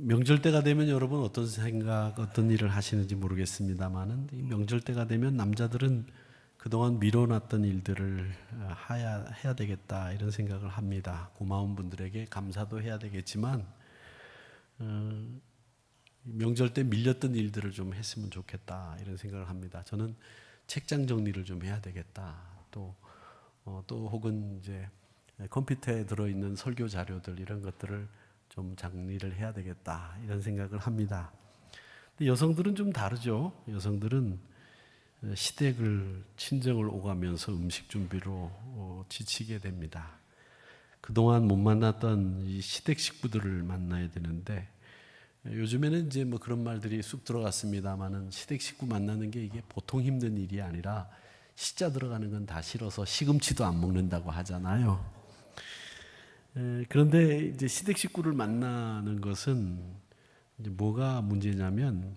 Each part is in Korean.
명절 때가 되면 여러분 어떤 생각, 어떤 일을 하시는지 모르겠습니다만은 이 명절 때가 되면 남자들은 그동안 미뤄놨던 일들을 해야 되겠다 이런 생각을 합니다. 고마운 분들에게 감사도 해야 되겠지만 명절 때 밀렸던 일들을 좀 했으면 좋겠다 이런 생각을 합니다. 저는 책장 정리를 좀 해야 되겠다. 또 혹은 이제 컴퓨터에 들어있는 설교 자료들 이런 것들을 좀 정리를 해야 되겠다 이런 생각을 합니다. 근데 여성들은 좀 다르죠. 여성들은 시댁을 친정을 오가면서 음식 준비로 지치게 됩니다. 그동안 못 만났던 이 시댁 식구들을 만나야 되는데 요즘에는 이제 뭐 그런 말들이 쑥 들어갔습니다만은 시댁 식구 만나는 게 이게 보통 힘든 일이 아니라 시자 들어가는 건 다 싫어서 시금치도 안 먹는다고 하잖아요. 그런데 이제 시댁 식구를 만나는 것은 이제 뭐가 문제냐면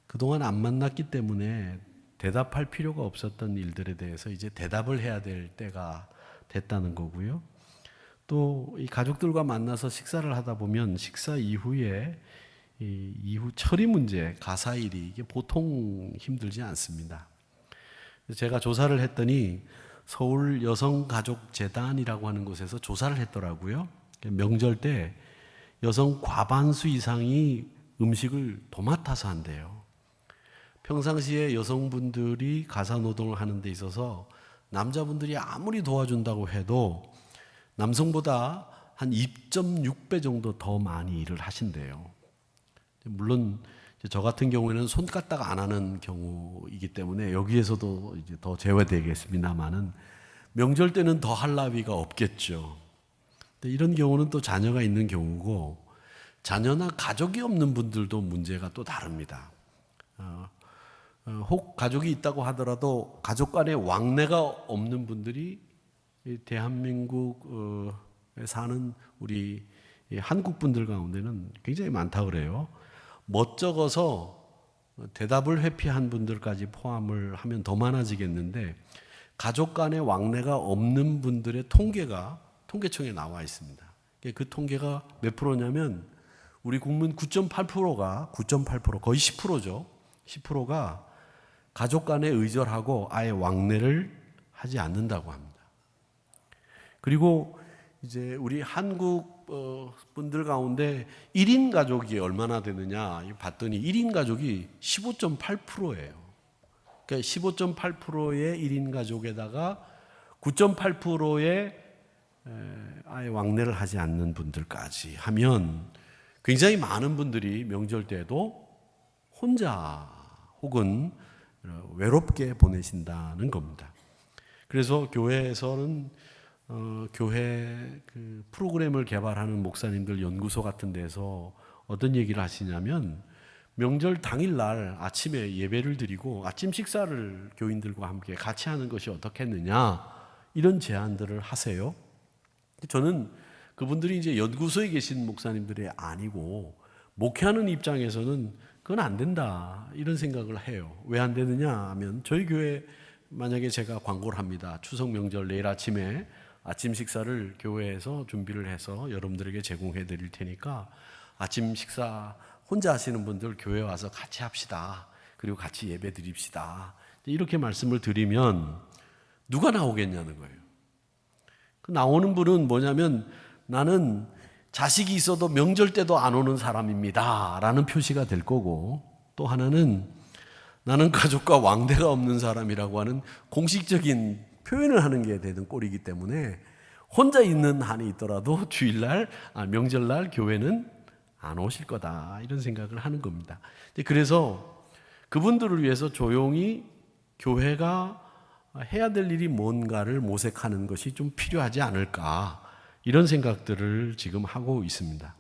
그동안 안 만났기 때문에 대답할 필요가 없었던 일들에 대해서 이제 대답을 해야 될 때가 됐다는 거고요. 또 이 가족들과 만나서 식사를 하다 보면 식사 이후에 이후 처리 문제, 가사일이 이게 보통 힘들지 않습니다. 제가 조사를 했더니 서울 여성가족재단이라고 하는 곳에서 조사를 했더라고요. 명절 때 여성 과반수 이상이 음식을 도맡아서 한대요. 평상시에 여성분들이 가사노동을 하는 데 있어서 남자분들이 아무리 도와준다고 해도 남성보다 한 2.6배 정도 더 많이 일을 하신대요. 물론 저 같은 경우에는 손 까딱 안 하는 경우이기 때문에 여기에서도 이제 더 제외되겠습니다만은 명절 때는 더 할 나위가 없겠죠. 근데 이런 경우는 또 자녀가 있는 경우고 자녀나 가족이 없는 분들도 문제가 또 다릅니다. 혹 가족이 있다고 하더라도 가족 간에 왕래가 없는 분들이 대한민국에 사는 우리 한국 분들 가운데는 굉장히 많다 그래요. 멋쩍어서 대답을 회피한 분들까지 포함을 하면 더 많아지겠는데 가족 간의 왕래가 없는 분들의 통계가 통계청에 나와 있습니다. 그 통계가 몇 프로냐면 우리 국민 9.8%가 거의 10%죠. 10%가 가족 간에 의절하고 아예 왕래를 하지 않는다고 합니다. 그리고 이제 우리 한국 분들 가운데 1인 가족이 얼마나 되느냐 봤더니 1인 가족이 15.8%예요. 그러니까 15.8%의 1인 가족에다가 9.8%의 아예 왕래를 하지 않는 분들까지 하면 굉장히 많은 분들이 명절 때도 혼자 혹은 외롭게 보내신다는 겁니다. 그래서 교회에서는 교회 그 프로그램을 개발하는 목사님들 연구소 같은 데서 어떤 얘기를 하시냐면 명절 당일날 아침에 예배를 드리고 아침 식사를 교인들과 함께 같이 하는 것이 어떻겠느냐 이런 제안들을 하세요. 저는 그분들이 이제 연구소에 계신 목사님들이 아니고 목회하는 입장에서는 그건 안 된다 이런 생각을 해요. 왜 안 되느냐 하면 저희 교회 만약에 제가 광고를 합니다. 추석 명절 내일 아침에 아침 식사를 교회에서 준비를 해서 여러분들에게 제공해 드릴 테니까 아침 식사 혼자 하시는 분들 교회 와서 같이 합시다. 그리고 같이 예배 드립시다. 이렇게 말씀을 드리면 누가 나오겠냐는 거예요. 그 나오는 분은 뭐냐면 나는 자식이 있어도 명절 때도 안 오는 사람입니다. 라는 표시가 될 거고 또 하나는 나는 가족과 왕래가 없는 사람이라고 하는 공식적인 표현을 하는 게 되는 꼴이기 때문에 혼자 있는 한이 있더라도 주일날, 명절날 교회는 안 오실 거다 이런 생각을 하는 겁니다. 그래서 그분들을 위해서 조용히 교회가 해야 될 일이 뭔가를 모색하는 것이 좀 필요하지 않을까 이런 생각들을 지금 하고 있습니다.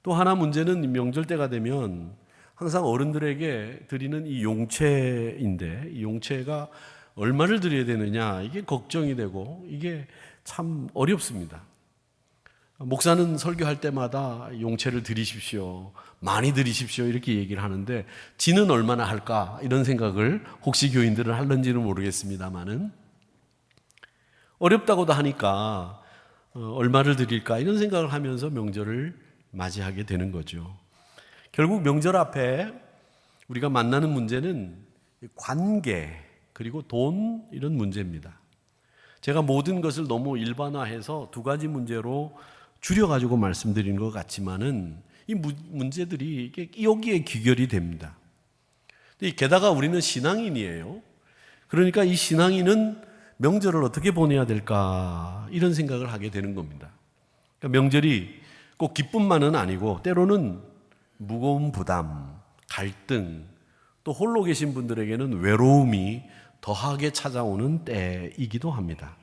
또 하나 문제는 명절 때가 되면 항상 어른들에게 드리는 이 용채인데 이 용채가 얼마를 드려야 되느냐 이게 걱정이 되고 이게 참 어렵습니다. 목사는 설교할 때마다 용채를 드리십시오. 많이 드리십시오. 이렇게 얘기를 하는데 지는 얼마나 할까 이런 생각을 혹시 교인들은 할는지는 모르겠습니다만은 어렵다고도 하니까 얼마를 드릴까 이런 생각을 하면서 명절을 맞이하게 되는 거죠. 결국 명절 앞에 우리가 만나는 문제는 관계 그리고 돈 이런 문제입니다. 제가 모든 것을 너무 일반화해서 두 가지 문제로 줄여가지고 말씀드린 것 같지만은 이 문제들이 여기에 귀결이 됩니다. 게다가 우리는 신앙인이에요. 그러니까 이 신앙인은 명절을 어떻게 보내야 될까 이런 생각을 하게 되는 겁니다. 그러니까 명절이 꼭 기쁨만은 아니고 때로는 무거운 부담, 갈등, 또 홀로 계신 분들에게는 외로움이 더하게 찾아오는 때이기도 합니다.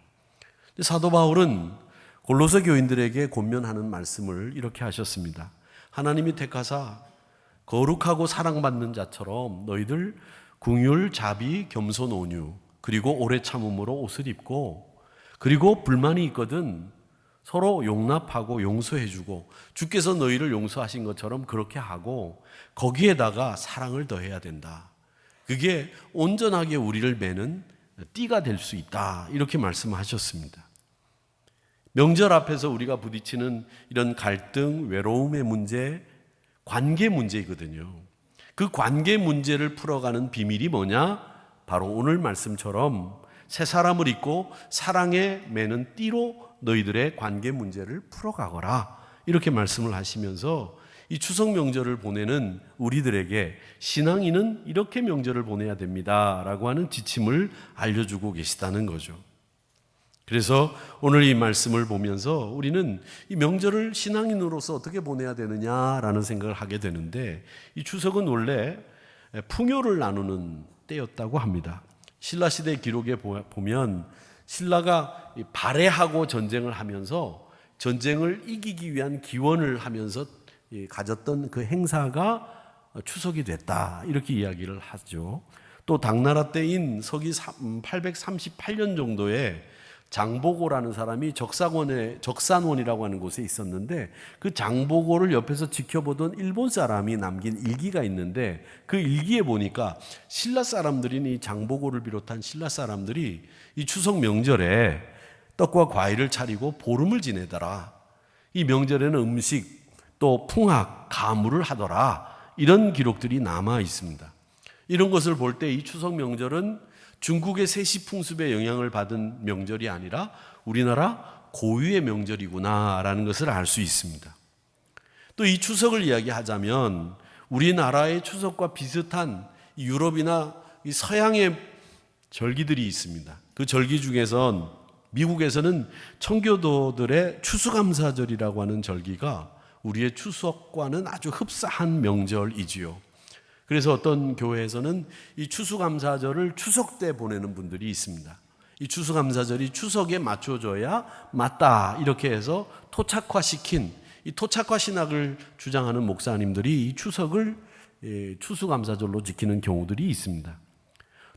사도 바울은 골로새 교인들에게 권면하는 말씀을 이렇게 하셨습니다. 하나님이 택하사 거룩하고 사랑받는 자처럼 너희들 긍휼, 자비, 겸손, 온유 그리고 오래 참음으로 옷을 입고 그리고 불만이 있거든 서로 용납하고 용서해주고 주께서 너희를 용서하신 것처럼 그렇게 하고 거기에다가 사랑을 더해야 된다. 그게 온전하게 우리를 매는 띠가 될 수 있다. 이렇게 말씀하셨습니다. 명절 앞에서 우리가 부딪히는 이런 갈등, 외로움의 문제, 관계 문제이거든요. 그 관계 문제를 풀어가는 비밀이 뭐냐? 바로 오늘 말씀처럼 새 사람을 입고 사랑에 매는 띠로 너희들의 관계 문제를 풀어가거라. 이렇게 말씀을 하시면서 이 추석 명절을 보내는 우리들에게 신앙인은 이렇게 명절을 보내야 됩니다. 라고 하는 지침을 알려주고 계시다는 거죠. 그래서 오늘 이 말씀을 보면서 우리는 이 명절을 신앙인으로서 어떻게 보내야 되느냐라는 생각을 하게 되는데 이 추석은 원래 풍요를 나누는 때였다고 합니다. 신라시대 기록에 보면 신라가 발해하고 전쟁을 하면서 전쟁을 이기기 위한 기원을 하면서 가졌던 그 행사가 추석이 됐다 이렇게 이야기를 하죠. 또 당나라 때인 서기 838년 정도에 장보고라는 사람이 적산원이라고 하는 곳에 있었는데 그 장보고를 옆에서 지켜보던 일본 사람이 남긴 일기가 있는데 그 일기에 보니까 신라 사람들인 이 장보고를 비롯한 신라 사람들이 이 추석 명절에 떡과 과일을 차리고 보름을 지내더라. 이 명절에는 음식 또 풍악, 가무를 하더라. 이런 기록들이 남아 있습니다. 이런 것을 볼 때 이 추석 명절은 중국의 세시풍습에 영향을 받은 명절이 아니라 우리나라 고유의 명절이구나라는 것을 알 수 있습니다. 또 이 추석을 이야기하자면 우리나라의 추석과 비슷한 유럽이나 서양의 절기들이 있습니다. 그 절기 중에선 미국에서는 청교도들의 추수감사절이라고 하는 절기가 우리의 추석과는 아주 흡사한 명절이지요. 그래서 어떤 교회에서는 이 추수감사절을 추석 때 보내는 분들이 있습니다. 이 추수감사절이 추석에 맞춰져야 맞다 이렇게 해서 토착화시킨 이 토착화 신학을 주장하는 목사님들이 이 추석을 추수감사절로 지키는 경우들이 있습니다.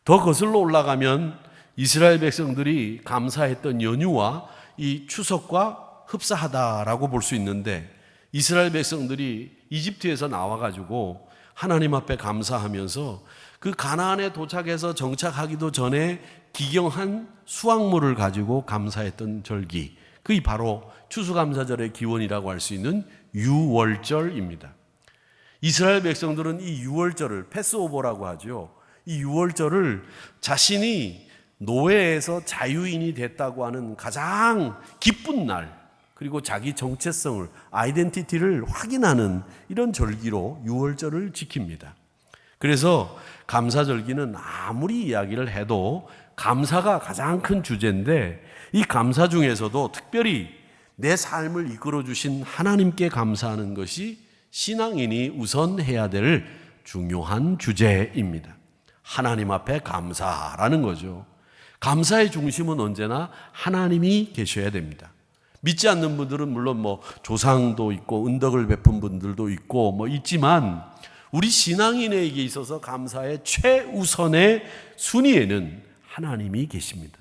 더 거슬러 올라가면 이스라엘 백성들이 감사했던 연휴와 이 추석과 흡사하다라고 볼 수 있는데 이스라엘 백성들이 이집트에서 나와가지고 하나님 앞에 감사하면서 그 가나안에 도착해서 정착하기도 전에 기경한 수확물을 가지고 감사했던 절기, 그게 바로 추수감사절의 기원이라고 할 수 있는 유월절입니다. 이스라엘 백성들은 이 유월절을 패스오버라고 하죠. 이 유월절을 자신이 노예에서 자유인이 됐다고 하는 가장 기쁜 날, 그리고 자기 정체성을, 아이덴티티를 확인하는 이런 절기로 유월절을 지킵니다. 그래서 감사절기는 아무리 이야기를 해도 감사가 가장 큰 주제인데 이 감사 중에서도 특별히 내 삶을 이끌어 주신 하나님께 감사하는 것이 신앙인이 우선 해야 될 중요한 주제입니다. 하나님 앞에 감사라는 거죠. 감사의 중심은 언제나 하나님이 계셔야 됩니다. 믿지 않는 분들은 물론 조상도 있고 은덕을 베푼 분들도 있고 있지만 우리 신앙인에게 있어서 감사의 최우선의 순위에는 하나님이 계십니다.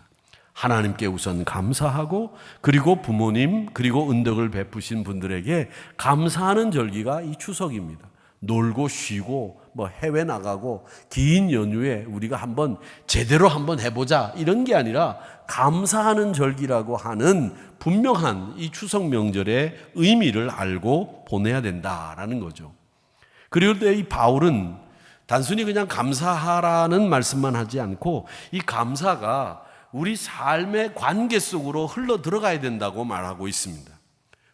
하나님께 우선 감사하고 그리고 부모님 그리고 은덕을 베푸신 분들에게 감사하는 절기가 이 추석입니다. 놀고 쉬고 해외 나가고 긴 연휴에 우리가 제대로 한번 해보자 이런 게 아니라 감사하는 절기라고 하는 분명한 이 추석 명절의 의미를 알고 보내야 된다라는 거죠. 그런데 이 바울은 단순히 그냥 감사하라는 말씀만 하지 않고 이 감사가 우리 삶의 관계 속으로 흘러 들어가야 된다고 말하고 있습니다.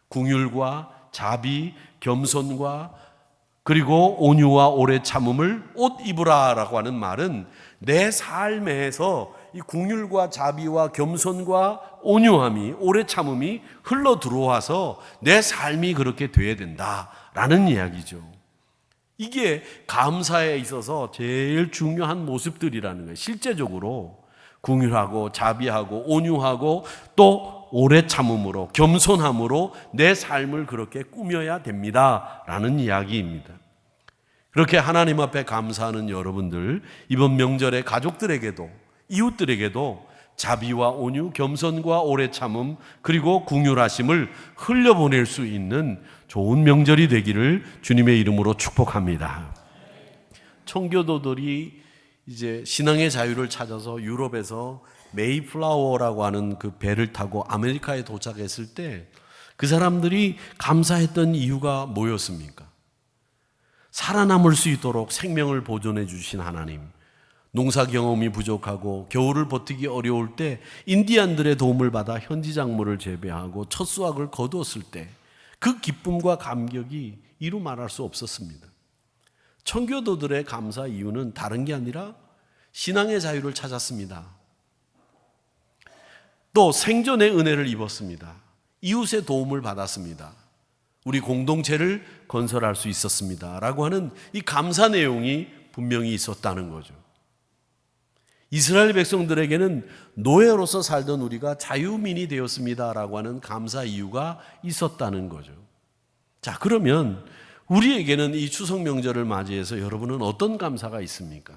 긍휼과 자비, 겸손과 그리고 온유와 오래 참음을 옷 입으라라고 하는 말은 내 삶에서 이 긍휼과 자비와 겸손과 온유함이, 오래 참음이 흘러 들어와서 내 삶이 그렇게 돼야 된다라는 이야기죠. 이게 감사에 있어서 제일 중요한 모습들이라는 거예요. 실제적으로 긍휼하고 자비하고 온유하고 또 오래 참음으로 겸손함으로 내 삶을 그렇게 꾸며야 됩니다라는 이야기입니다. 그렇게 하나님 앞에 감사하는 여러분들, 이번 명절에 가족들에게도 이웃들에게도 자비와 온유, 겸손과 오래 참음 그리고 긍휼하심을 흘려보낼 수 있는 좋은 명절이 되기를 주님의 이름으로 축복합니다. 청교도들이 이제 신앙의 자유를 찾아서 유럽에서 메이플라워라고 하는 그 배를 타고 아메리카에 도착했을 때 그 사람들이 감사했던 이유가 뭐였습니까? 살아남을 수 있도록 생명을 보존해 주신 하나님, 농사 경험이 부족하고 겨울을 버티기 어려울 때 인디안들의 도움을 받아 현지 작물을 재배하고 첫 수확을 거두었을 때 그 기쁨과 감격이 이루 말할 수 없었습니다. 청교도들의 감사 이유는 다른 게 아니라 신앙의 자유를 찾았습니다. 또 생존의 은혜를 입었습니다. 이웃의 도움을 받았습니다. 우리 공동체를 건설할 수 있었습니다. 라고 하는 이 감사 내용이 분명히 있었다는 거죠. 이스라엘 백성들에게는 노예로서 살던 우리가 자유민이 되었습니다. 라고 하는 감사 이유가 있었다는 거죠. 자, 그러면 우리에게는 이 추석 명절을 맞이해서 여러분은 어떤 감사가 있습니까?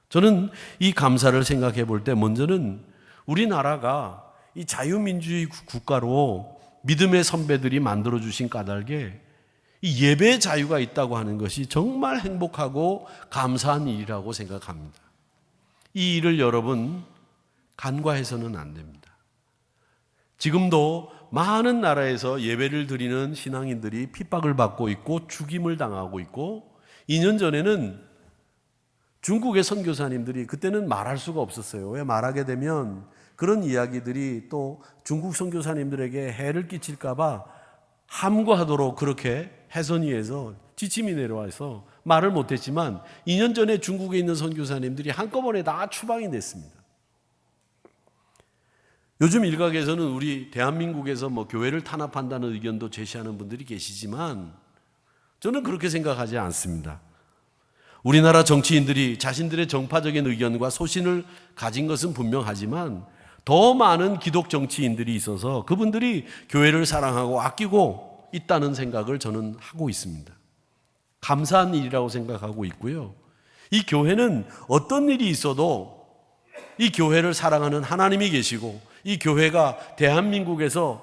저는 이 감사를 생각해 볼 때 먼저는 우리나라가 이 자유민주주의 국가로 믿음의 선배들이 만들어주신 까닭에 이 예배의 자유가 있다고 하는 것이 정말 행복하고 감사한 일이라고 생각합니다. 이 일을 여러분 간과해서는 안 됩니다. 지금도 많은 나라에서 예배를 드리는 신앙인들이 핍박을 받고 있고 죽임을 당하고 있고 2년 전에는 중국의 선교사님들이 그때는 말할 수가 없었어요. 왜 말하게 되면 그런 이야기들이 또 중국 선교사님들에게 해를 끼칠까 봐 함구하도록 그렇게 해선위에서 지침이 내려와서 말을 못했지만 2년 전에 중국에 있는 선교사님들이 한꺼번에 다 추방이 됐습니다. 요즘 일각에서는 우리 대한민국에서 뭐 교회를 탄압한다는 의견도 제시하는 분들이 계시지만 저는 그렇게 생각하지 않습니다. 우리나라 정치인들이 자신들의 정파적인 의견과 소신을 가진 것은 분명하지만 더 많은 기독 정치인들이 있어서 그분들이 교회를 사랑하고 아끼고 있다는 생각을 저는 하고 있습니다. 감사한 일이라고 생각하고 있고요. 이 교회는 어떤 일이 있어도 이 교회를 사랑하는 하나님이 계시고 이 교회가 대한민국에서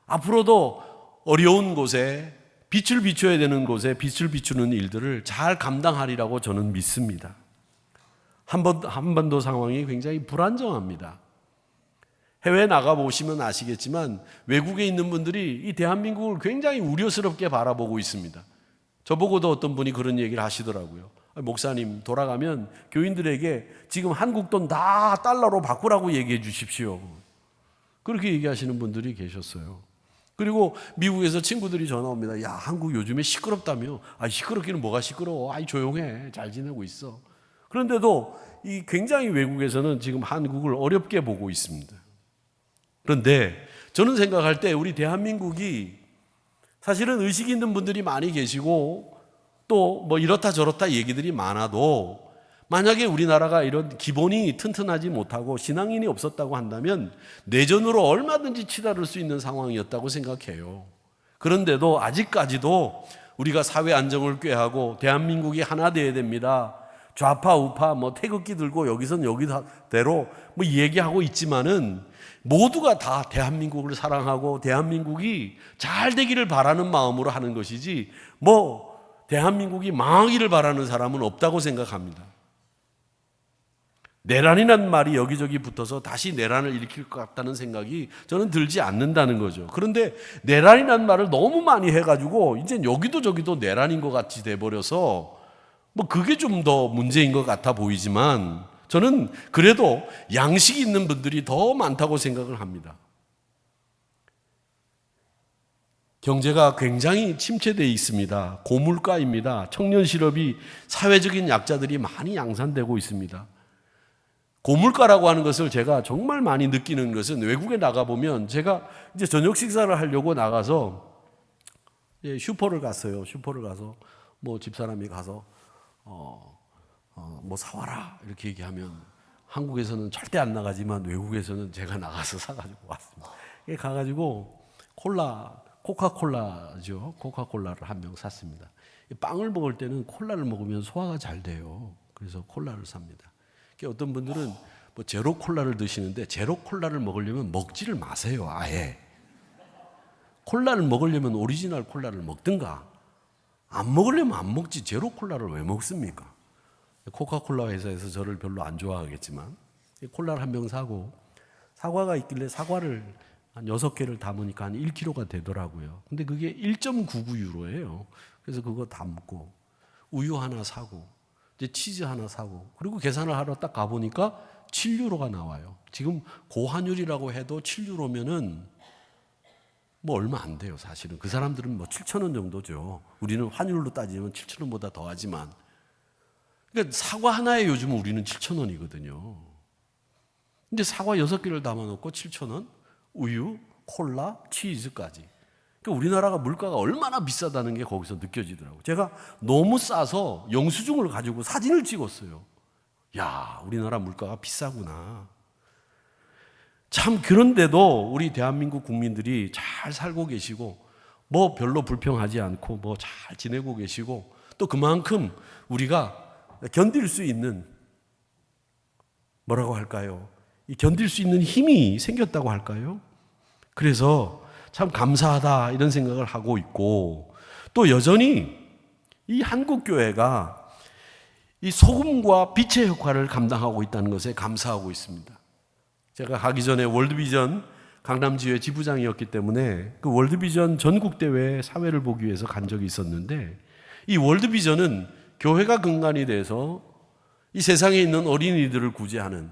앞으로도 어려운 곳에 빛을 비춰야 되는 곳에 빛을 비추는 일들을 잘 감당하리라고 저는 믿습니다. 한반도 상황이 굉장히 불안정합니다. 해외에 나가보시면 아시겠지만 외국에 있는 분들이 이 대한민국을 굉장히 우려스럽게 바라보고 있습니다. 저보고도 어떤 분이 그런 얘기를 하시더라고요. 목사님, 돌아가면 교인들에게 지금 한국 돈 다 달러로 바꾸라고 얘기해 주십시오. 그렇게 얘기하시는 분들이 계셨어요. 그리고 미국에서 친구들이 전화 옵니다. 야, 한국 요즘에 시끄럽다며. 시끄럽기는 뭐가 시끄러워. 조용해. 잘 지내고 있어. 그런데도 이 굉장히 외국에서는 지금 한국을 어렵게 보고 있습니다. 그런데 저는 생각할 때 우리 대한민국이 사실은 의식 있는 분들이 많이 계시고 또 뭐 이렇다 저렇다 얘기들이 많아도 만약에 우리나라가 이런 기본이 튼튼하지 못하고 신앙인이 없었다고 한다면 내전으로 얼마든지 치달을 수 있는 상황이었다고 생각해요. 그런데도 아직까지도 우리가 사회 안정을 꾀하고 대한민국이 하나 되어야 됩니다. 좌파 우파 뭐 태극기 들고 여기선 여기대로 뭐 얘기하고 있지만은 모두가 다 대한민국을 사랑하고 대한민국이 잘 되기를 바라는 마음으로 하는 것이지 대한민국이 망하기를 바라는 사람은 없다고 생각합니다. 내란이란 말이 여기저기 붙어서 다시 내란을 일으킬 것 같다는 생각이 저는 들지 않는다는 거죠. 그런데 내란이란 말을 너무 많이 해가지고 이제 여기도 저기도 내란인 것 같이 돼버려서 뭐 그게 좀 더 문제인 것 같아 보이지만 저는 그래도 양식이 있는 분들이 더 많다고 생각을 합니다. 경제가 굉장히 침체되어 있습니다. 고물가입니다. 청년 실업이 사회적인 약자들이 많이 양산되고 있습니다. 고물가라고 하는 것을 제가 정말 많이 느끼는 것은 외국에 나가보면 제가 이제 저녁 식사를 하려고 나가서 슈퍼를 갔어요. 슈퍼를 가서 뭐 집사람이 가서 뭐 사와라 이렇게 얘기하면 한국에서는 절대 안 나가지만 외국에서는 제가 나가서 사가지고 왔습니다. 가가지고 코카콜라죠. 코카콜라를 한 병 샀습니다. 빵을 먹을 때는 콜라를 먹으면 소화가 잘 돼요. 그래서 콜라를 삽니다. 어떤 분들은 뭐 제로 콜라를 드시는데 제로 콜라를 먹으려면 먹지를 마세요. 아예 콜라를 먹으려면 오리지널 콜라를 먹든가 안 먹으려면 안 먹지 제로 콜라를 왜 먹습니까? 코카콜라 회사에서 저를 별로 안 좋아하겠지만 콜라를 한 병 사고 사과가 있길래 사과를 한 6개를 담으니까 한 1kg가 되더라고요. 근데 그게 1.99유로예요. 그래서 그거 담고 우유 하나 사고 이제 치즈 하나 사고 그리고 계산을 하러 딱 가보니까 7유로가 나와요. 지금 고환율이라고 해도 7유로면은 뭐 얼마 안 돼요. 사실은 그 사람들은 뭐 7,000원 정도죠. 우리는 환율로 따지면 7,000원보다 더하지만 그러니까 사과 하나에 요즘은 우리는 7,000원이거든요. 근데 사과 6개를 담아놓고 7,000원, 우유, 콜라, 치즈까지. 그러니까 우리나라가 물가가 얼마나 비싸다는 게 거기서 느껴지더라고요. 제가 너무 싸서 영수증을 가지고 사진을 찍었어요. 야, 우리나라 물가가 비싸구나. 참 그런데도 우리 대한민국 국민들이 잘 살고 계시고 뭐 별로 불평하지 않고 뭐 잘 지내고 계시고 또 그만큼 우리가 견딜 수 있는 뭐라고 할까요? 이 견딜 수 있는 힘이 생겼다고 할까요? 그래서 참 감사하다 이런 생각을 하고 있고 또 여전히 이 한국교회가 이 소금과 빛의 역할을 감당하고 있다는 것에 감사하고 있습니다. 제가 가기 전에 월드비전 강남지회 지부장이었기 때문에 그 월드비전 전국대회 사회를 보기 위해서 간 적이 있었는데 이 월드비전은 교회가 근간이 돼서 이 세상에 있는 어린이들을 구제하는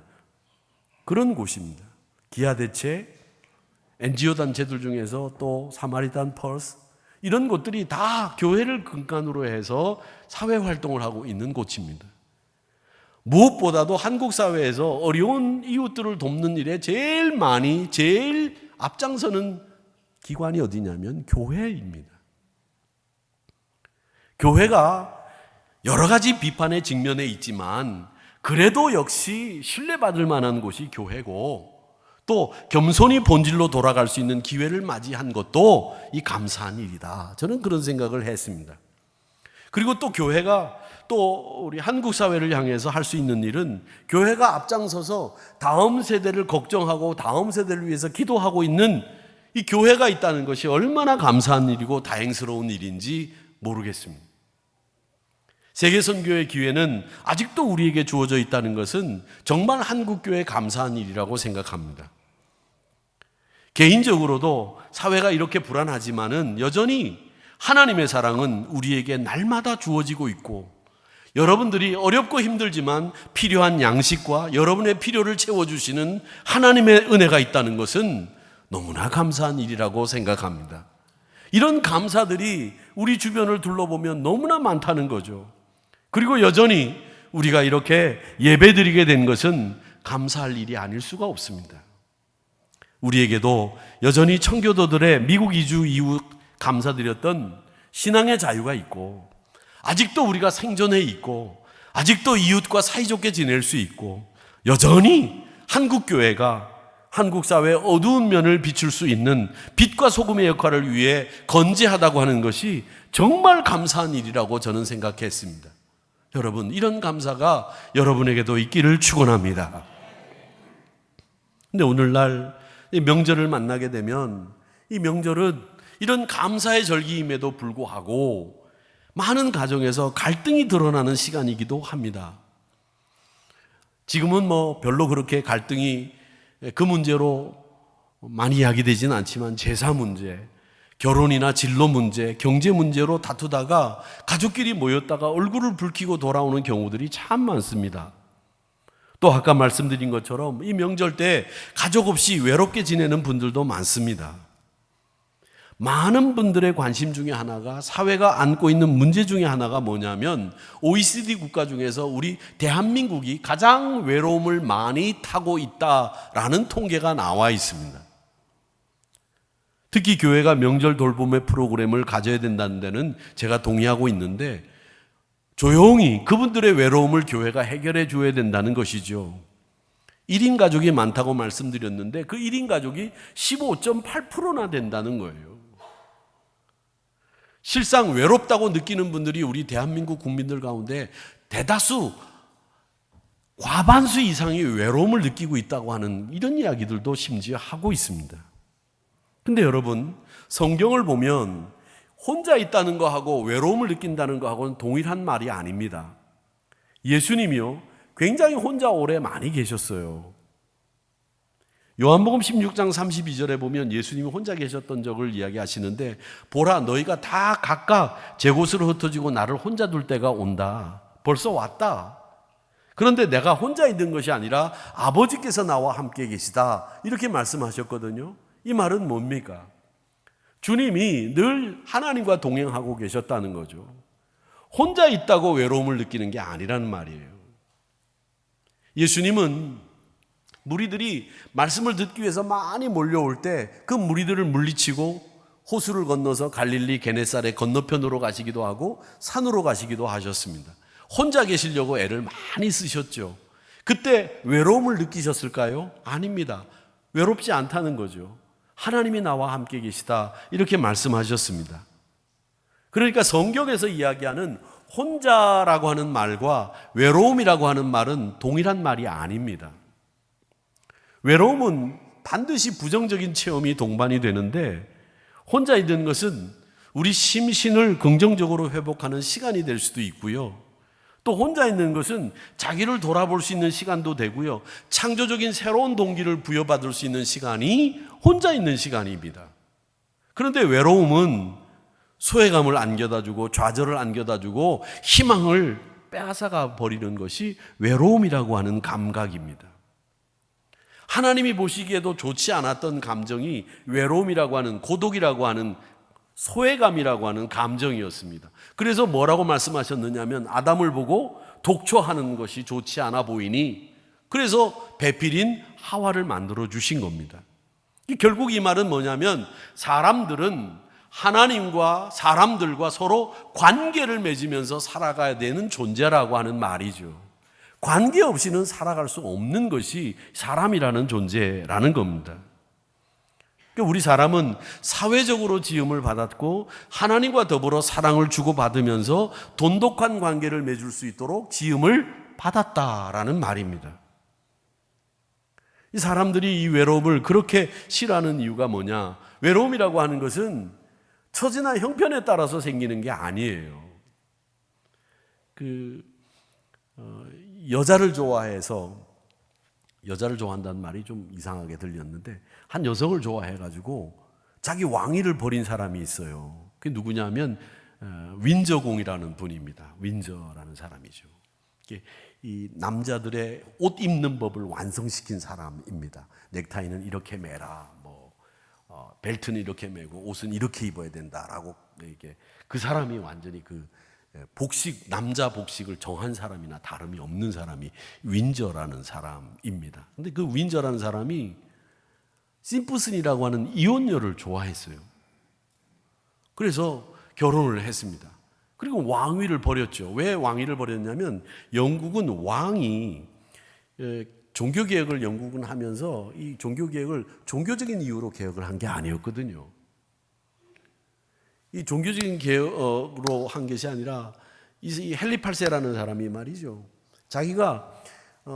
그런 곳입니다. 기아대체, NGO 단체들 중에서 또 사마리탄 펄스 이런 곳들이 다 교회를 근간으로 해서 사회 활동을 하고 있는 곳입니다. 무엇보다도 한국 사회에서 어려운 이웃들을 돕는 일에 제일 앞장서는 기관이 어디냐면 교회입니다. 교회가 여러 가지 비판의 직면에 있지만 그래도 역시 신뢰받을 만한 곳이 교회고 또 겸손히 본질로 돌아갈 수 있는 기회를 맞이한 것도 이 감사한 일이다. 저는 그런 생각을 했습니다. 그리고 또 교회가 또 우리 한국 사회를 향해서 할 수 있는 일은 교회가 앞장서서 다음 세대를 걱정하고 다음 세대를 위해서 기도하고 있는 이 교회가 있다는 것이 얼마나 감사한 일이고 다행스러운 일인지 모르겠습니다. 세계선교의 기회는 아직도 우리에게 주어져 있다는 것은 정말 한국교회의 감사한 일이라고 생각합니다. 개인적으로도 사회가 이렇게 불안하지만은 여전히 하나님의 사랑은 우리에게 날마다 주어지고 있고 여러분들이 어렵고 힘들지만 필요한 양식과 여러분의 필요를 채워주시는 하나님의 은혜가 있다는 것은 너무나 감사한 일이라고 생각합니다. 이런 감사들이 우리 주변을 둘러보면 너무나 많다는 거죠. 그리고 여전히 우리가 이렇게 예배드리게 된 것은 감사할 일이 아닐 수가 없습니다. 우리에게도 여전히 청교도들의 미국 이주 이후 감사드렸던 신앙의 자유가 있고 아직도 우리가 생존해 있고 아직도 이웃과 사이좋게 지낼 수 있고 여전히 한국교회가 한국 사회의 어두운 면을 비출 수 있는 빛과 소금의 역할을 위해 건재하다고 하는 것이 정말 감사한 일이라고 저는 생각했습니다. 여러분, 이런 감사가 여러분에게도 있기를 축원합니다. 근데 오늘날 이 명절을 만나게 되면 이 명절은 이런 감사의 절기임에도 불구하고 많은 가정에서 갈등이 드러나는 시간이기도 합니다. 지금은 뭐 별로 그렇게 갈등이 그 문제로 많이 이야기되지는 않지만 제사 문제, 결혼이나 진로 문제, 경제 문제로 다투다가 가족끼리 모였다가 얼굴을 붉히고 돌아오는 경우들이 참 많습니다. 또 아까 말씀드린 것처럼 이 명절 때 가족 없이 외롭게 지내는 분들도 많습니다. 많은 분들의 관심 중에 하나가, 사회가 안고 있는 문제 중에 하나가 뭐냐면 OECD 국가 중에서 우리 대한민국이 가장 외로움을 많이 타고 있다라는 통계가 나와 있습니다. 특히 교회가 명절 돌봄의 프로그램을 가져야 된다는 데는 제가 동의하고 있는데, 조용히 그분들의 외로움을 교회가 해결해 줘야 된다는 것이죠. 1인 가족이 많다고 말씀드렸는데 그 1인 가족이 15.8%나 된다는 거예요. 실상 외롭다고 느끼는 분들이 우리 대한민국 국민들 가운데 대다수, 과반수 이상이 외로움을 느끼고 있다고 하는 이런 이야기들도 심지어 하고 있습니다. 근데 여러분, 성경을 보면 혼자 있다는 거하고 외로움을 느낀다는 거하고는 동일한 말이 아닙니다. 예수님이요, 굉장히 혼자 오래 많이 계셨어요. 요한복음 16장 32절에 보면 예수님이 혼자 계셨던 적을 이야기하시는데, 보라, 너희가 다 각각 제 곳으로 흩어지고 나를 혼자 둘 때가 온다. 벌써 왔다. 그런데 내가 혼자 있는 것이 아니라 아버지께서 나와 함께 계시다. 이렇게 말씀하셨거든요. 이 말은 뭡니까? 주님이 늘 하나님과 동행하고 계셨다는 거죠. 혼자 있다고 외로움을 느끼는 게 아니라는 말이에요. 예수님은 무리들이 말씀을 듣기 위해서 많이 몰려올 때 그 무리들을 물리치고 호수를 건너서 갈릴리 게네사렛 건너편으로 가시기도 하고 산으로 가시기도 하셨습니다. 혼자 계시려고 애를 많이 쓰셨죠. 그때 외로움을 느끼셨을까요? 아닙니다. 외롭지 않다는 거죠. 하나님이 나와 함께 계시다, 이렇게 말씀하셨습니다. 그러니까 성경에서 이야기하는 혼자라고 하는 말과 외로움이라고 하는 말은 동일한 말이 아닙니다. 외로움은 반드시 부정적인 체험이 동반이 되는데, 혼자 있는 것은 우리 심신을 긍정적으로 회복하는 시간이 될 수도 있고요. 또 혼자 있는 것은 자기를 돌아볼 수 있는 시간도 되고요. 창조적인 새로운 동기를 부여받을 수 있는 시간이 혼자 있는 시간입니다. 그런데 외로움은 소외감을 안겨다주고 좌절을 안겨다주고 희망을 빼앗아가 버리는 것이 외로움이라고 하는 감각입니다. 하나님이 보시기에도 좋지 않았던 감정이 외로움이라고 하는, 고독이라고 하는, 소외감이라고 하는 감정이었습니다. 그래서 뭐라고 말씀하셨느냐면, 아담을 보고 독초하는 것이 좋지 않아 보이니, 그래서 배필인 하와를 만들어 주신 겁니다. 결국 이 말은 뭐냐면, 사람들은 하나님과 사람들과 서로 관계를 맺으면서 살아가야 되는 존재라고 하는 말이죠. 관계 없이는 살아갈 수 없는 것이 사람이라는 존재라는 겁니다. 우리 사람은 사회적으로 지음을 받았고 하나님과 더불어 사랑을 주고받으면서 돈독한 관계를 맺을 수 있도록 지음을 받았다라는 말입니다. 이 사람들이 이 외로움을 그렇게 싫어하는 이유가 뭐냐? 외로움이라고 하는 것은 처지나 형편에 따라서 생기는 게 아니에요. 여자를 좋아해서, 여자를 좋아한다는 말이 좀 이상하게 들렸는데, 한 여성을 좋아해가지고 자기 왕위를 버린 사람이 있어요. 그게 누구냐면 윈저공이라는 분입니다. 윈저라는 사람이죠. 이 남자들의 옷 입는 법을 완성시킨 사람입니다. 넥타이는 이렇게 매라, 벨트는 이렇게 매고 옷은 이렇게 입어야 된다라고, 이게 그 사람이 완전히 그 복식, 남자 복식을 정한 사람이나 다름이 없는 사람이 윈저라는 사람입니다. 근데 그 윈저라는 사람이 심프슨이라고 하는 이혼녀를 좋아했어요. 그래서 결혼을 했습니다. 그리고 왕위를 버렸죠. 왜 왕위를 버렸냐면, 영국은 왕이 종교개혁을 영국은 하면서 이 종교개혁을 종교적인 이유로 개혁을 한 게 아니었거든요. 이 종교적인 개혁으로 한 것이 아니라, 이 헨리 8세라는 사람이 말이죠, 자기가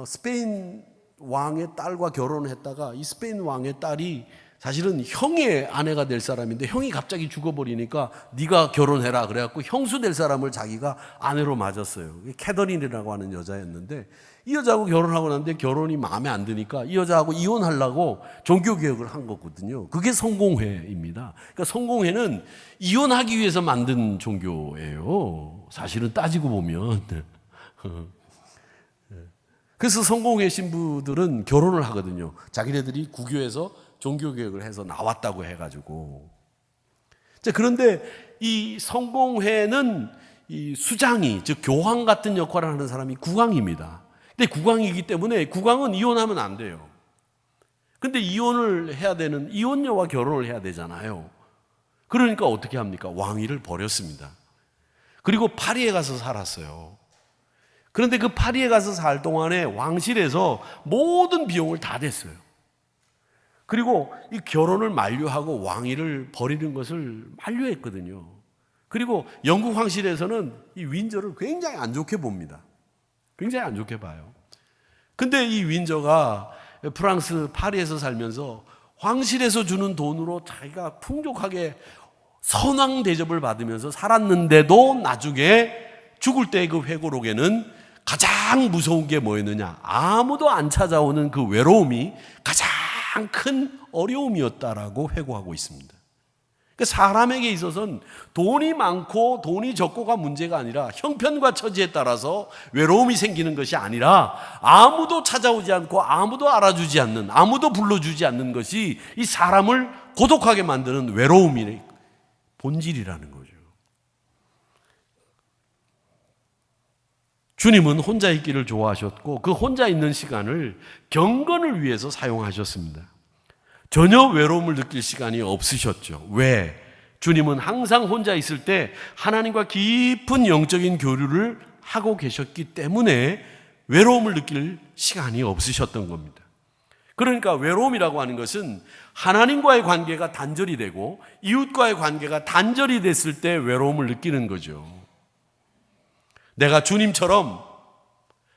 스페인 왕의 딸과 결혼을 했다가 이 스페인 왕의 딸이 사실은 형의 아내가 될 사람인데 형이 갑자기 죽어버리니까 네가 결혼해라 그래갖고 형수 될 사람을 자기가 아내로 맞았어요. 캐더린이라고 하는 여자였는데 이 여자하고 결혼하고 났는데 결혼이 마음에 안 드니까 이 여자하고 이혼하려고 종교개혁을 한 거거든요. 그게 성공회입니다. 그러니까 성공회는 이혼하기 위해서 만든 종교예요. 사실은 따지고 보면. 그래서 성공회 신부들은 결혼을 하거든요. 자기네들이 구교에서 종교개혁을 해서 나왔다고 해가지고. 그런데 이 성공회는 이 수장이, 즉 교황 같은 역할을 하는 사람이 국왕입니다. 근데 국왕이기 때문에 국왕은 이혼하면 안 돼요. 근데 이혼을 해야 되는, 이혼녀와 결혼을 해야 되잖아요. 그러니까 어떻게 합니까? 왕위를 버렸습니다. 그리고 파리에 가서 살았어요. 그런데 그 파리에 가서 살 동안에 왕실에서 모든 비용을 다 댔어요. 그리고 이 결혼을 만료하고 왕위를 버리는 것을 만료했거든요. 그리고 영국 황실에서는 이 윈저를 굉장히 안 좋게 봅니다. 굉장히 안 좋게 봐요. 근데 이 윈저가 프랑스 파리에서 살면서 황실에서 주는 돈으로 자기가 풍족하게 선왕 대접을 받으면서 살았는데도 나중에 죽을 때 그 회고록에는 가장 무서운 게 뭐였느냐? 아무도 안 찾아오는 그 외로움이 가장 큰 어려움이었다라고 회고하고 있습니다. 그러니까 사람에게 있어서는 돈이 많고 돈이 적고가 문제가 아니라 형편과 처지에 따라서 외로움이 생기는 것이 아니라 아무도 찾아오지 않고 아무도 알아주지 않는, 아무도 불러주지 않는 것이 이 사람을 고독하게 만드는 외로움의 본질이라는 거죠. 주님은 혼자 있기를 좋아하셨고 그 혼자 있는 시간을 경건을 위해서 사용하셨습니다. 전혀 외로움을 느낄 시간이 없으셨죠. 왜? 주님은 항상 혼자 있을 때 하나님과 깊은 영적인 교류를 하고 계셨기 때문에 외로움을 느낄 시간이 없으셨던 겁니다. 그러니까 외로움이라고 하는 것은 하나님과의 관계가 단절이 되고 이웃과의 관계가 단절이 됐을 때 외로움을 느끼는 거죠. 내가 주님처럼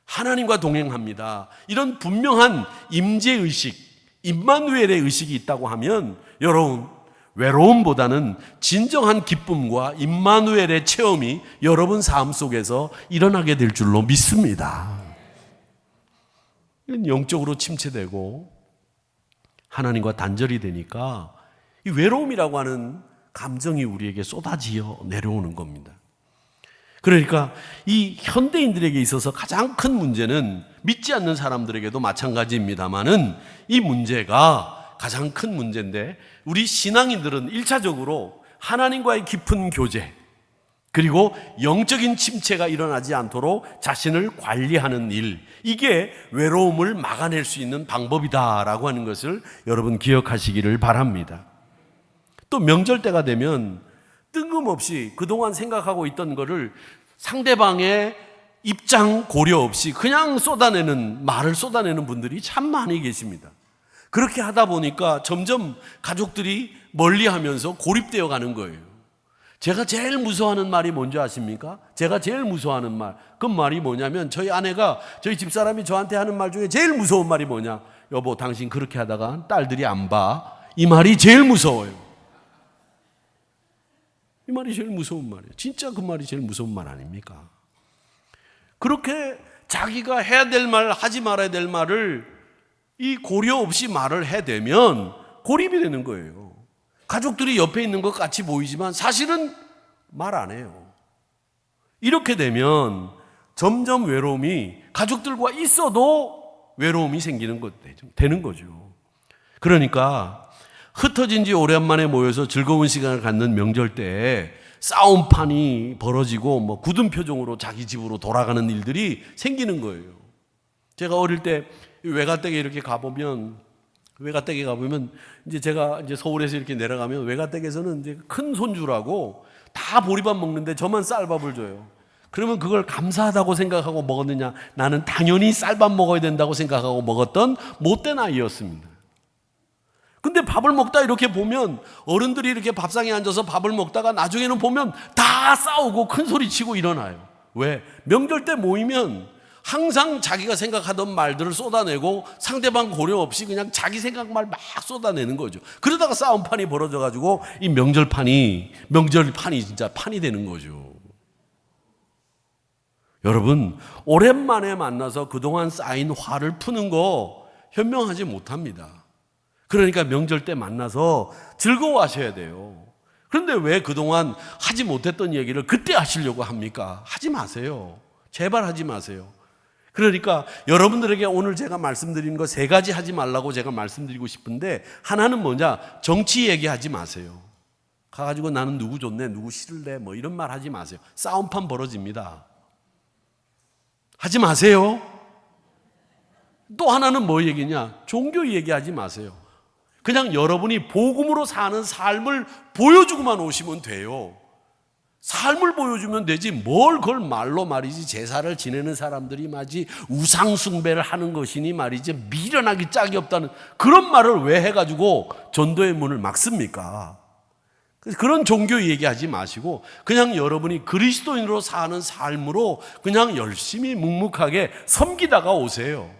하나님과 동행합니다. 이런 분명한 임재의식, 임마누엘의 의식이 있다고 하면 여러분, 외로움보다는 진정한 기쁨과 임마누엘의 체험이 여러분 삶 속에서 일어나게 될 줄로 믿습니다. 영적으로 침체되고 하나님과 단절이 되니까 이 외로움이라고 하는 감정이 우리에게 쏟아지어 내려오는 겁니다. 그러니까 이 현대인들에게 있어서 가장 큰 문제는 믿지 않는 사람들에게도 마찬가지입니다만은 이 문제가 가장 큰 문제인데 우리 신앙인들은 1차적으로 하나님과의 깊은 교제 그리고 영적인 침체가 일어나지 않도록 자신을 관리하는 일, 이게 외로움을 막아낼 수 있는 방법이다라고 하는 것을 여러분 기억하시기를 바랍니다. 또 명절 때가 되면 뜬금없이 그동안 생각하고 있던 거를 상대방의 입장 고려 없이 그냥 말을 쏟아내는 분들이 참 많이 계십니다. 그렇게 하다 보니까 점점 가족들이 멀리하면서 고립되어 가는 거예요. 제가 제일 무서워하는 말이 뭔지 아십니까? 제가 제일 무서워하는 말, 그 말이 뭐냐면 저희 아내가 저희 집사람이 저한테 하는 말 중에 제일 무서운 말이 뭐냐? 여보, 당신 그렇게 하다가 딸들이 안 봐. 이 말이 제일 무서워요. 이 말이 제일 무서운 말이에요. 진짜 그 말이 제일 무서운 말 아닙니까? 그렇게 자기가 해야 될 말, 하지 말아야 될 말을 이 고려 없이 말을 해대면 고립이 되는 거예요. 가족들이 옆에 있는 것 같이 보이지만 사실은 말 안 해요. 이렇게 되면 점점 외로움이 가족들과 있어도 외로움이 생기는 것 되는 거죠. 그러니까 흩어진 지 오랜만에 모여서 즐거운 시간을 갖는 명절 때 싸움판이 벌어지고 굳은 표정으로 자기 집으로 돌아가는 일들이 생기는 거예요. 제가 어릴 때 외가댁에 이렇게 가보면 이제 제가 이제 서울에서 이렇게 내려가면 외가댁에서는 이제 큰 손주라고 다 보리밥 먹는데 저만 쌀밥을 줘요. 그러면 그걸 감사하다고 생각하고 먹었느냐? 나는 당연히 쌀밥 먹어야 된다고 생각하고 먹었던 못된 아이였습니다. 근데 밥을 먹다 이렇게 보면 어른들이 이렇게 밥상에 앉아서 밥을 먹다가 나중에는 보면 다 싸우고 큰 소리 치고 일어나요. 왜? 명절 때 모이면 항상 자기가 생각하던 말들을 쏟아내고 상대방 고려 없이 그냥 자기 생각만 막 쏟아내는 거죠. 그러다가 싸움판이 벌어져가지고 이 명절판이 진짜 판이 되는 거죠. 여러분, 오랜만에 만나서 그동안 쌓인 화를 푸는 거 현명하지 못합니다. 그러니까 명절 때 만나서 즐거워하셔야 돼요. 그런데 왜 그동안 하지 못했던 얘기를 그때 하시려고 합니까? 하지 마세요. 제발 하지 마세요. 그러니까 여러분들에게 오늘 제가 말씀드린 거 3가지 하지 말라고 제가 말씀드리고 싶은데, 하나는 뭐냐? 정치 얘기하지 마세요. 가가지고 나는 누구 좋네, 누구 싫을래, 뭐 이런 말 하지 마세요. 싸움판 벌어집니다. 하지 마세요. 또 하나는 뭐 얘기냐? 종교 얘기하지 마세요. 그냥 여러분이 복음으로 사는 삶을 보여주고만 오시면 돼요. 삶을 보여주면 되지 뭘 그걸 말로 말이지 제사를 지내는 사람들이 말이지 우상 숭배를 하는 것이니 말이지 미련하기 짝이 없다는 그런 말을 왜 해가지고 전도의 문을 막습니까? 그런 종교 얘기하지 마시고 그냥 여러분이 그리스도인으로 사는 삶으로 그냥 열심히 묵묵하게 섬기다가 오세요.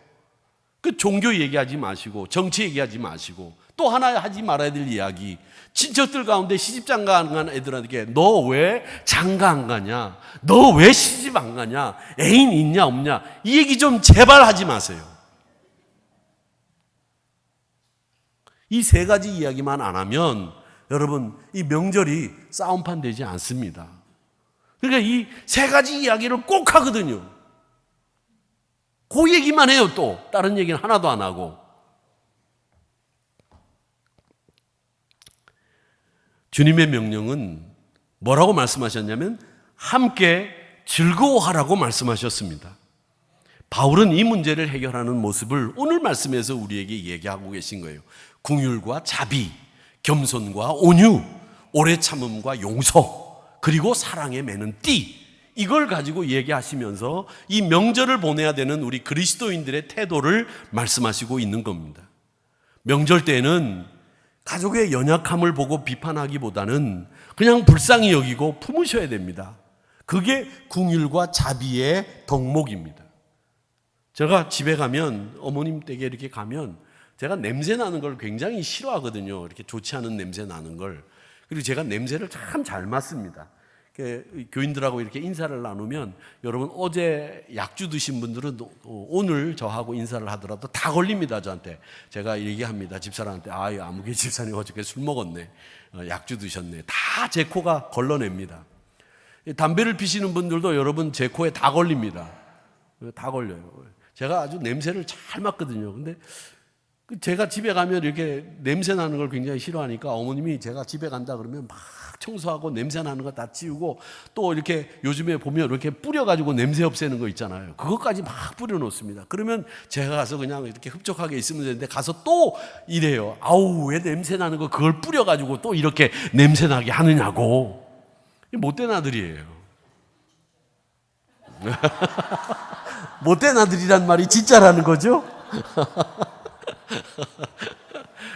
그 종교 얘기하지 마시고 정치 얘기하지 마시고 또 하나 하지 말아야 될 이야기, 친척들 가운데 시집장가 안 간 애들한테 너 왜 장가 안 가냐, 너 왜 시집 안 가냐, 애인 있냐 없냐, 이 얘기 좀 제발 하지 마세요. 이 3가지 이야기만 안 하면 여러분 이 명절이 싸움판 되지 않습니다. 그러니까 이 3가지 이야기를 꼭 하거든요. 그 얘기만 해요. 또 다른 얘기는 하나도 안 하고. 주님의 명령은 뭐라고 말씀하셨냐면 함께 즐거워하라고 말씀하셨습니다. 바울은 이 문제를 해결하는 모습을 오늘 말씀에서 우리에게 얘기하고 계신 거예요. 긍휼과 자비, 겸손과 온유, 오래 참음과 용서, 그리고 사랑에 매는 띠, 이걸 가지고 얘기하시면서 이 명절을 보내야 되는 우리 그리스도인들의 태도를 말씀하시고 있는 겁니다. 명절 때는 가족의 연약함을 보고 비판하기보다는 그냥 불쌍히 여기고 품으셔야 됩니다. 그게 긍휼과 자비의 덕목입니다. 제가 집에 가면 어머님 댁에 이렇게 가면 제가 냄새 나는 걸 굉장히 싫어하거든요. 이렇게 좋지 않은 냄새 나는 걸. 그리고 제가 냄새를 참 잘 맡습니다. 교인들하고 이렇게 인사를 나누면 여러분 어제 약주 드신 분들은 오늘 저하고 인사를 하더라도 다 걸립니다. 저한테. 제가 얘기합니다. 집사람한테 아무개 집사님 어저께 술 먹었네, 약주 드셨네. 다 제 코가 걸러냅니다. 담배를 피시는 분들도 여러분 제 코에 다 걸립니다. 다 걸려요. 제가 아주 냄새를 잘 맡거든요. 근데 제가 집에 가면 이렇게 냄새 나는 걸 굉장히 싫어하니까 어머님이 제가 집에 간다 그러면 막 청소하고 냄새 나는 거 다 치우고 또 이렇게 요즘에 보면 이렇게 뿌려가지고 냄새 없애는 거 있잖아요. 그것까지 막 뿌려놓습니다. 그러면 제가 가서 그냥 이렇게 흡족하게 있으면 되는데 가서 또 이래요. 아우 왜 냄새 나는 거 그걸 뿌려가지고 또 이렇게 냄새 나게 하느냐고. 못된 아들이에요. 못된 아들이란 말이 진짜라는 거죠?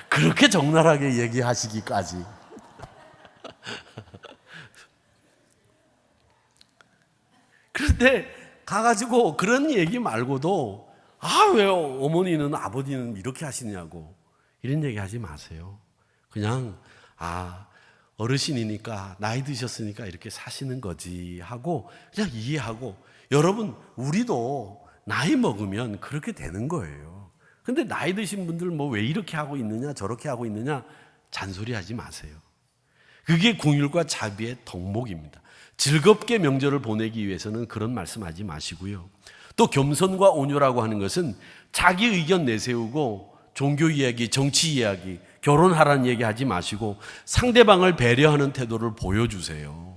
그렇게 적나라하게 얘기하시기까지. 그런데 가가지고 그런 얘기 말고도 왜 어머니는 아버지는 이렇게 하시냐고 이런 얘기 하지 마세요. 그냥 어르신이니까 나이 드셨으니까 이렇게 사시는 거지 하고 그냥 이해하고, 여러분 우리도 나이 먹으면 그렇게 되는 거예요. 근데 나이 드신 분들 뭐 왜 이렇게 하고 있느냐 저렇게 하고 있느냐 잔소리하지 마세요. 그게 긍휼과 자비의 덕목입니다. 즐겁게 명절을 보내기 위해서는 그런 말씀하지 마시고요. 또 겸손과 온유라고 하는 것은 자기 의견 내세우고 종교 이야기, 정치 이야기, 결혼하라는 얘기 하지 마시고 상대방을 배려하는 태도를 보여주세요.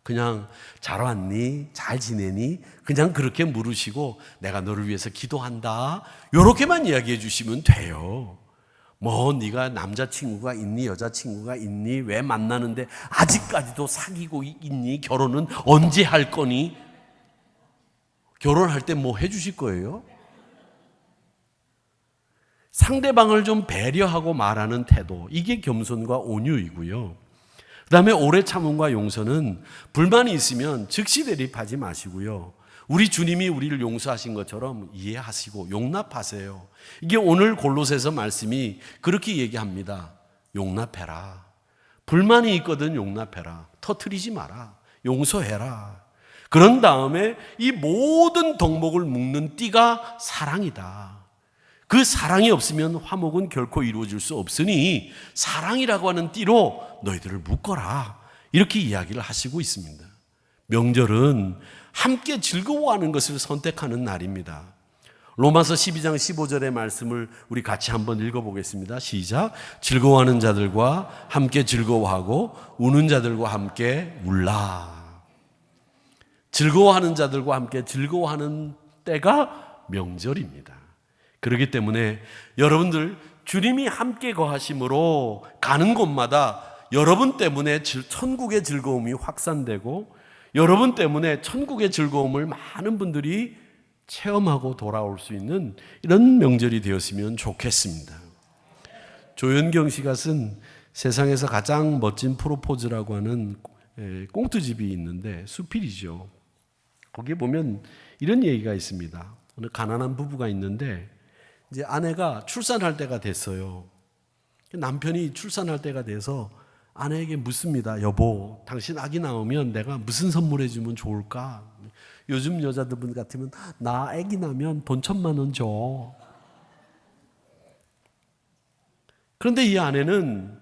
그냥 잘 왔니? 잘 지내니? 그냥 그렇게 물으시고 내가 너를 위해서 기도한다, 이렇게만 이야기해 주시면 돼요. 뭐 네가 남자친구가 있니? 여자친구가 있니? 왜 만나는데 아직까지도 사귀고 있니? 결혼은 언제 할 거니? 결혼할 때 뭐 해주실 거예요? 상대방을 좀 배려하고 말하는 태도, 이게 겸손과 온유이고요. 그다음에 오래 참음과 용서는 불만이 있으면 즉시 대립하지 마시고요. 우리 주님이 우리를 용서하신 것처럼 이해하시고 용납하세요. 이게 오늘 골로새서 말씀이 그렇게 얘기합니다. 용납해라. 불만이 있거든 용납해라. 터뜨리지 마라. 용서해라. 그런 다음에 이 모든 덕목을 묶는 띠가 사랑이다. 그 사랑이 없으면 화목은 결코 이루어질 수 없으니 사랑이라고 하는 띠로 너희들을 묶어라. 이렇게 이야기를 하시고 있습니다. 명절은 함께 즐거워하는 것을 선택하는 날입니다. 로마서 12장 15절의 말씀을 우리 같이 한번 읽어보겠습니다. 시작. 즐거워하는 자들과 함께 즐거워하고 우는 자들과 함께 울라. 즐거워하는 자들과 함께 즐거워하는 때가 명절입니다. 그렇기 때문에 여러분들 주님이 함께 거하심으로 가는 곳마다 여러분 때문에 천국의 즐거움이 확산되고 여러분 때문에 천국의 즐거움을 많은 분들이 체험하고 돌아올 수 있는 이런 명절이 되었으면 좋겠습니다. 조연경 씨가 쓴 세상에서 가장 멋진 프로포즈라고 하는 꽁트집이 있는데 수필이죠. 거기에 보면 이런 얘기가 있습니다. 어느 가난한 부부가 있는데 이제 아내가 출산할 때가 됐어요. 남편이 출산할 때가 돼서 아내에게 묻습니다. 여보, 당신 아기 나오면 내가 무슨 선물해 주면 좋을까? 요즘 여자들 같으면 나 아기 나면 돈 1,000만 원 줘. 그런데 이 아내는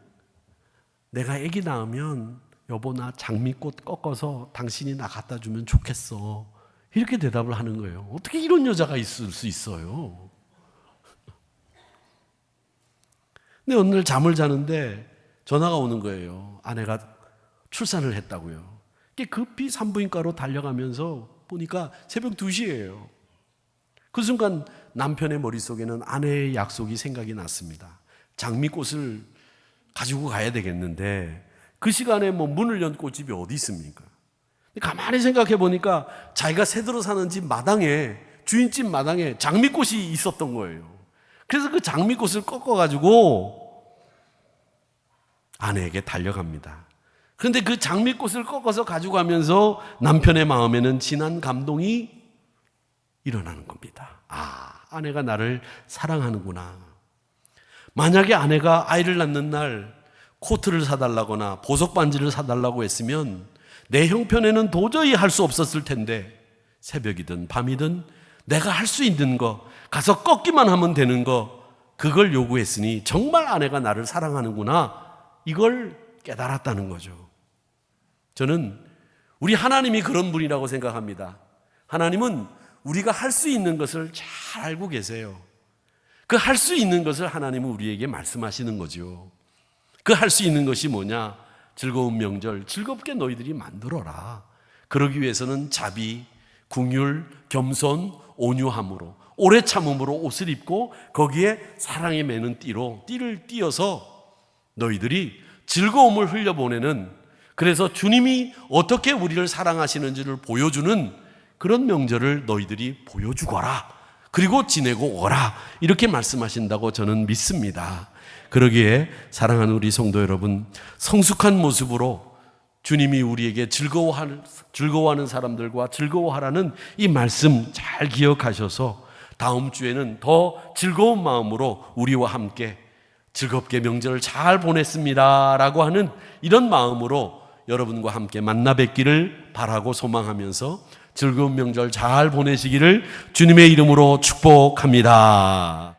내가 아기 낳으면 여보 나 장미꽃 꺾어서 당신이 나 갖다 주면 좋겠어. 이렇게 대답을 하는 거예요. 어떻게 이런 여자가 있을 수 있어요? 근데 어느 날 잠을 자는데 전화가 오는 거예요. 아내가 출산을 했다고요. 급히 산부인과로 달려가면서 보니까 새벽 2시예요. 그 순간 남편의 머릿속에는 아내의 약속이 생각이 났습니다. 장미꽃을 가지고 가야 되겠는데 그 시간에 문을 연 꽃집이 어디 있습니까? 가만히 생각해 보니까 자기가 새들어 사는 집 마당에 주인집 마당에 장미꽃이 있었던 거예요. 그래서 그 장미꽃을 꺾어가지고 아내에게 달려갑니다. 그런데 그 장미꽃을 꺾어서 가지고 가면서 남편의 마음에는 진한 감동이 일어나는 겁니다. 아내가 나를 사랑하는구나. 만약에 아내가 아이를 낳는 날 코트를 사달라거나 보석 반지를 사달라고 했으면 내 형편에는 도저히 할 수 없었을 텐데 새벽이든 밤이든 내가 할 수 있는 거 가서 꺾기만 하면 되는 거 그걸 요구했으니 정말 아내가 나를 사랑하는구나 이걸 깨달았다는 거죠. 저는 우리 하나님이 그런 분이라고 생각합니다. 하나님은 우리가 할 수 있는 것을 잘 알고 계세요. 그 할 수 있는 것을 하나님은 우리에게 말씀하시는 거죠. 그 할 수 있는 것이 뭐냐? 즐거운 명절 즐겁게 너희들이 만들어라. 그러기 위해서는 자비, 긍휼, 겸손, 온유함으로 오래 참음으로 옷을 입고 거기에 사랑에 매는 띠를 띄어서 너희들이 즐거움을 흘려보내는, 그래서 주님이 어떻게 우리를 사랑하시는지를 보여주는 그런 명절을 너희들이 보여주거라. 그리고 지내고 오라. 이렇게 말씀하신다고 저는 믿습니다. 그러기에 사랑하는 우리 성도 여러분, 성숙한 모습으로 주님이 우리에게 즐거워하는 사람들과 즐거워하라는 이 말씀 잘 기억하셔서 다음 주에는 더 즐거운 마음으로 우리와 함께 즐겁게 명절을 잘 보냈습니다 라고 하는 이런 마음으로 여러분과 함께 만나 뵙기를 바라고 소망하면서 즐거운 명절 잘 보내시기를 주님의 이름으로 축복합니다.